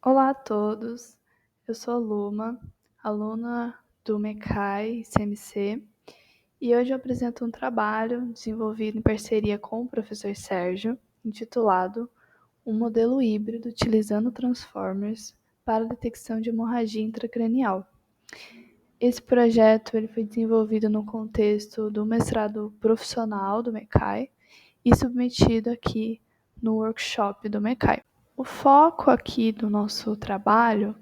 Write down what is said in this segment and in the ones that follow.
Olá a todos, eu sou a Luma, aluna do MECAI CMC, e hoje eu apresento um trabalho desenvolvido em parceria com o professor Sérgio, intitulado Um modelo híbrido utilizando Transformers para a detecção de hemorragia intracranial. Esse projeto ele foi desenvolvido no contexto do mestrado profissional do MECAI e submetido aqui no workshop do MECAI. O foco aqui do nosso trabalho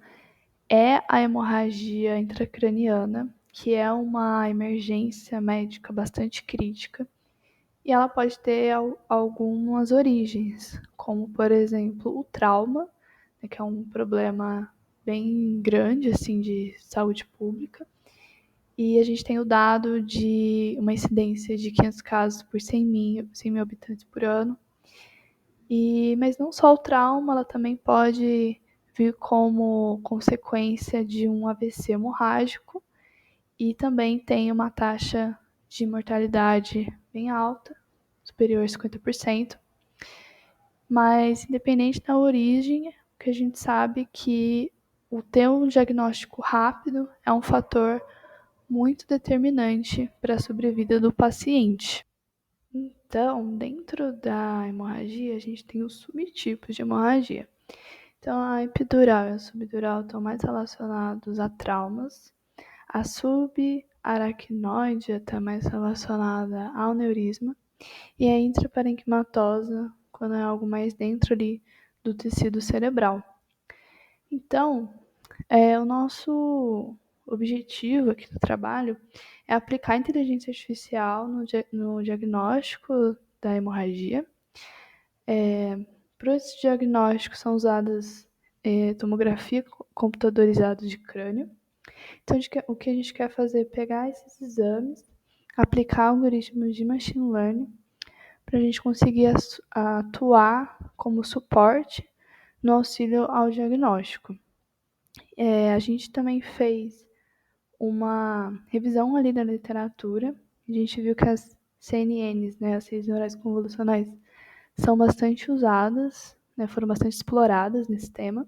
é a hemorragia intracraniana, que é uma emergência médica bastante crítica, e ela pode ter algumas origens, como, por exemplo, o trauma, que é um problema bem grande assim, de saúde pública, e a gente tem o dado de uma incidência de 500 casos por 100 mil habitantes por ano, mas não só o trauma, ela também pode vir como consequência de um AVC hemorrágico e também tem uma taxa de mortalidade bem alta, superior a 50%. Mas, independente da origem, o que a gente sabe é que o ter um diagnóstico rápido é um fator muito determinante para a sobrevida do paciente. Então, dentro da hemorragia, a gente tem os subtipos de hemorragia. Então, a epidural e a subdural estão mais relacionados a traumas. A subaracnoide está mais relacionada ao neurisma. E a intraparenquimatosa, quando é algo mais dentro ali do tecido cerebral. Então, o nosso objetivo aqui do trabalho é aplicar a inteligência artificial no diagnóstico da hemorragia. Para esse diagnóstico são usadas tomografia computadorizada de crânio. Então, o que a gente quer fazer é pegar esses exames, aplicar algoritmos de machine learning para a gente conseguir atuar como suporte no auxílio ao diagnóstico. A gente também fez uma revisão ali da literatura. A gente viu que as CNNs, as redes neurais convolucionais, são bastante usadas, foram bastante exploradas nesse tema.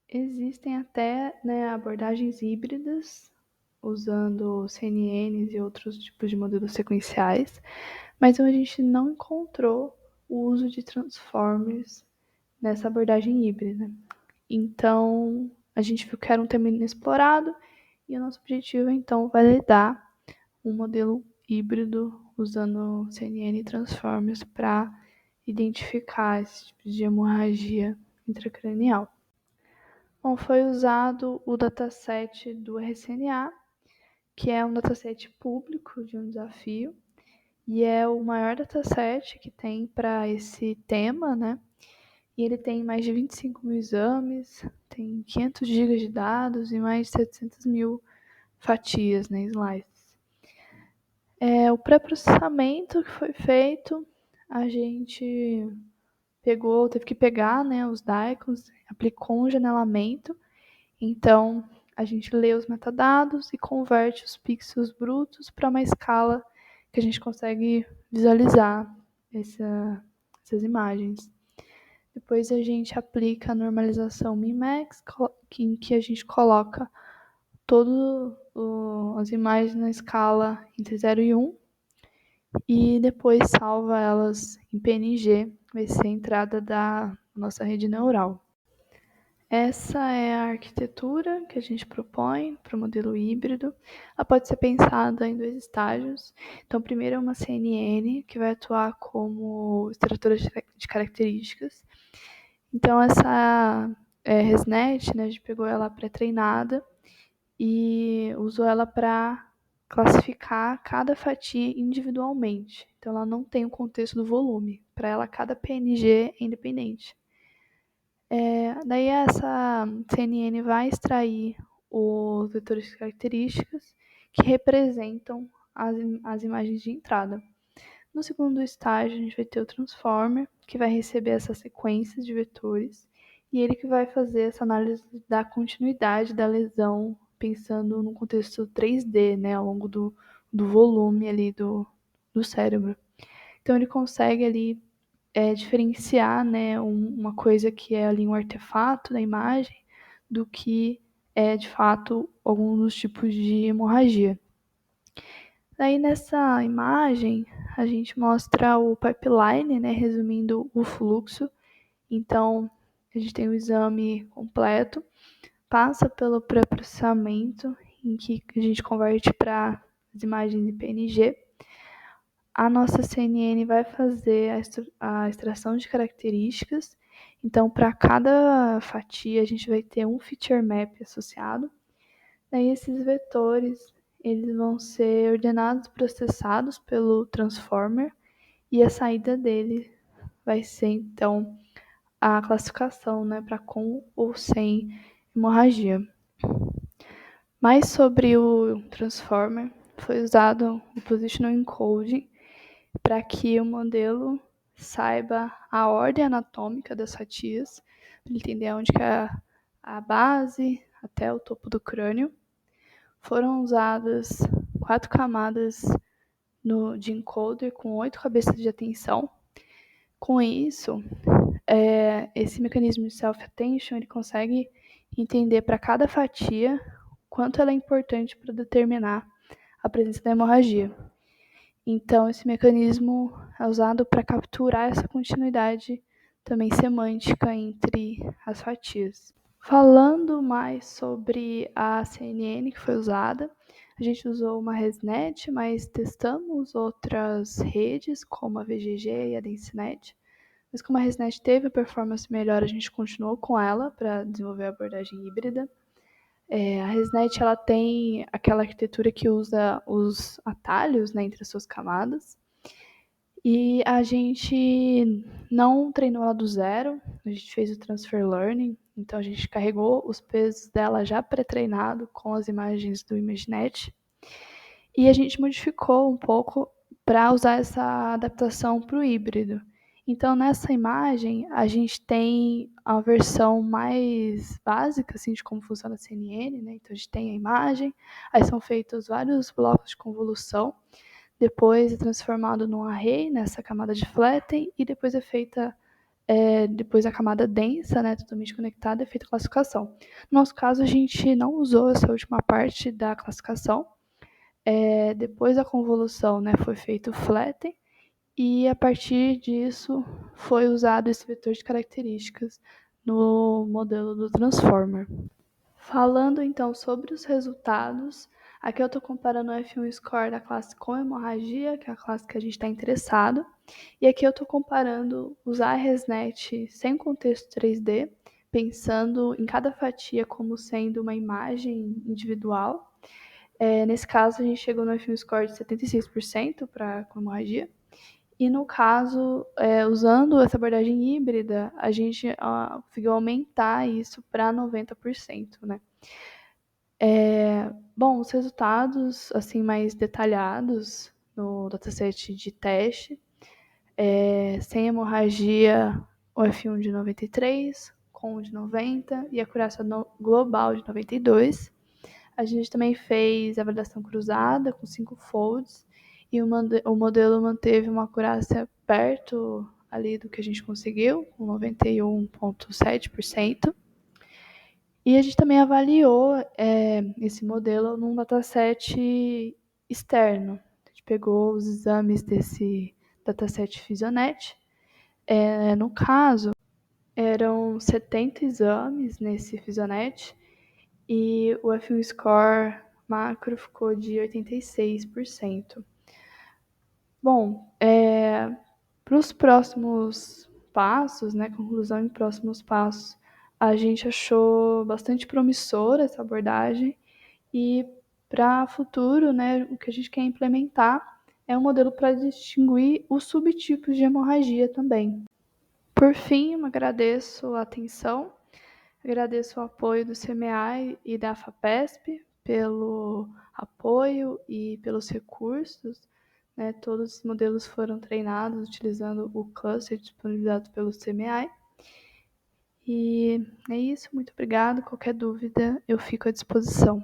Existem até abordagens híbridas, usando CNNs e outros tipos de modelos sequenciais, mas a gente não encontrou o uso de transformers nessa abordagem híbrida. Então, a gente viu que era um tema inexplorado e o nosso objetivo, então, é validar um modelo híbrido usando CNN e transformers para identificar esses tipos de hemorragia intracranial. Bom, foi usado o dataset do RCNA, que é um dataset público de um desafio, e é o maior dataset que tem para esse tema, E ele tem mais de 25 mil exames, tem 500 GB de dados e mais de 700 mil fatias, slices. O pré-processamento que foi feito, a gente teve que pegar, os DICOMs, aplicou um janelamento. Então, a gente lê os metadados e converte os pixels brutos para uma escala que a gente consegue visualizar essas imagens. Depois a gente aplica a normalização min-max, em que a gente coloca todas as imagens na escala entre 0 e 1 e depois salva elas em PNG, vai ser a entrada da nossa rede neural. Essa é a arquitetura que a gente propõe para o modelo híbrido. Ela pode ser pensada em 2 estágios. Então, primeiro é uma CNN, que vai atuar como extratora de características. Então, essa ResNet, a gente pegou ela pré-treinada e usou ela para classificar cada fatia individualmente. Então, ela não tem o contexto do volume. Para ela, cada PNG é independente. Daí essa CNN vai extrair os vetores de características que representam as imagens de entrada. No segundo estágio, a gente vai ter o transformer, que vai receber essas sequências de vetores, e ele que vai fazer essa análise da continuidade da lesão, pensando no contexto 3D, ao longo do volume ali do cérebro. Então ele consegue ali diferenciar, né, uma coisa que é ali um artefato da imagem do que é de fato algum dos tipos de hemorragia. Daí nessa imagem a gente mostra o pipeline, né, resumindo o fluxo. Então a gente tem o exame completo, passa pelo pré-processamento, em que a gente converte para as imagens em PNG. A nossa CNN vai fazer a extração de características. Então, para cada fatia, a gente vai ter um feature map associado. Daí, esses vetores eles vão ser ordenados e processados pelo transformer, e a saída dele vai ser, então, a classificação, né, para com ou sem hemorragia. Mais sobre o transformer, foi usado o positional encoding para que o modelo saiba a ordem anatômica das fatias, para ele entender onde que é a base até o topo do crânio. Foram usadas 4 camadas de encoder com 8 cabeças de atenção. Com isso, esse mecanismo de self-attention ele consegue entender para cada fatia quanto ela é importante para determinar a presença da hemorragia. Então, esse mecanismo é usado para capturar essa continuidade também semântica entre as fatias. Falando mais sobre a CNN que foi usada, a gente usou uma ResNet, mas testamos outras redes, como a VGG e a DenseNet. Mas como a ResNet teve a performance melhor, a gente continuou com ela para desenvolver a abordagem híbrida. A ResNet ela tem aquela arquitetura que usa os atalhos, né, entre as suas camadas. E a gente não treinou ela do zero, a gente fez o transfer learning, então a gente carregou os pesos dela já pré-treinado com as imagens do ImageNet. E a gente modificou um pouco para usar essa adaptação para o híbrido. Então, nessa imagem, a gente tem a versão mais básica assim, de como funciona a CNN, né? Então, a gente tem a imagem, aí são feitos vários blocos de convolução, depois é transformado num array, nessa camada de flatten, e depois é feita, depois a camada densa, né, totalmente conectada, é feita a classificação. No nosso caso, a gente não usou essa última parte da classificação. Depois da convolução, né, foi feito o flatten, e a partir disso foi usado esse vetor de características no modelo do transformer. Falando então sobre os resultados, aqui eu estou comparando o F1 score da classe com hemorragia, que é a classe que a gente está interessado, e aqui eu estou comparando usar a ResNet sem contexto 3D, pensando em cada fatia como sendo uma imagem individual. Nesse caso, a gente chegou no F1 score de 76% para hemorragia. E no caso, usando essa abordagem híbrida, a gente conseguiu aumentar isso para 90%, né? Bom, os resultados assim mais detalhados no dataset de teste, sem hemorragia, o F1 de 93, com de 90 e a acurácia global de 92. A gente também fez a validação cruzada com 5 folds e o modelo manteve uma acurácia perto ali do que a gente conseguiu, com 91,7%. E a gente também avaliou esse modelo num dataset externo. A gente pegou os exames desse dataset Physionet. No caso, eram 70 exames nesse Physionet e o F1 score macro ficou de 86%. Bom, para os próximos passos, né, conclusão em próximos passos, a gente achou bastante promissora essa abordagem e para futuro, né, o que a gente quer implementar é um modelo para distinguir os subtipos de hemorragia também. Por fim, eu agradeço a atenção, agradeço o apoio do CMA e da FAPESP pelo apoio e pelos recursos. Né, todos os modelos foram treinados utilizando o cluster disponibilizado pelo CMI. E é isso, muito obrigado. Qualquer dúvida, eu fico à disposição.